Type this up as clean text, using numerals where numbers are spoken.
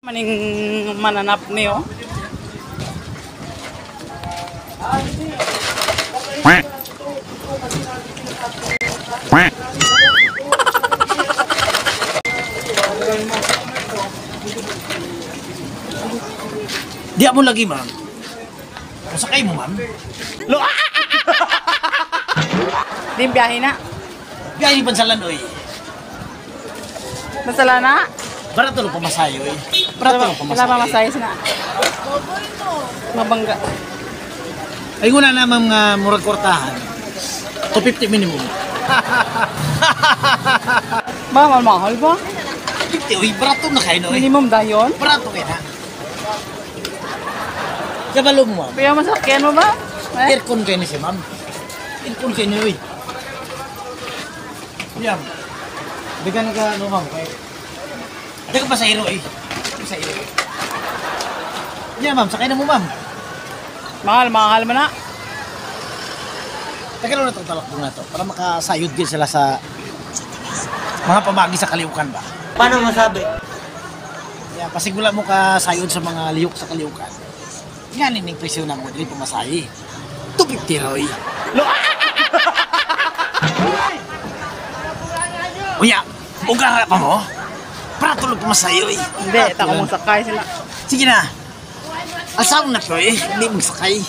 Maning mananap niyo. Di mo lagi, ma'am. Masakay mo, ma'am. Di biyahe na. Biyahe ni Bansalan, oy. Masala na. Barato lang pamasayo, oy. Barato lang Wala pa pamasayo. masayos na. Mabangga. Ay, una na, ma'am, nga murag kortahan. 250 minimum. Ba, mahal ba? 50, oy. Barato na kayo, oy. Minimum dayon. Barato kayo na. Kabalo mo, ma'am. Kaya masakyan mo ba? Eh? Aircon kayo ni si ma'am. Aircon kayo ni, oy. Yan. Bigyan ka, ano, ma'am. Ada ka pa sa hero, eh. Sa hero. Yan, ma'am. Sakay na mo, ma'am. Mahal mo na. Tagalo na itong talakbong na to para makasayod din sila sa mga pamagi sa kaliukan ba? Paano masabi? Kaya pasigula mo ka sayod sa mga liyok sa kaliukan. Yan yung presyo na mo, dili pumasahi. 250 roy. Uya, uga pa mo? Para tulog pumasahi, oy. Hindi, tako mong sakay sila. Sige na. Asaw na to eh, hindi mo sakay.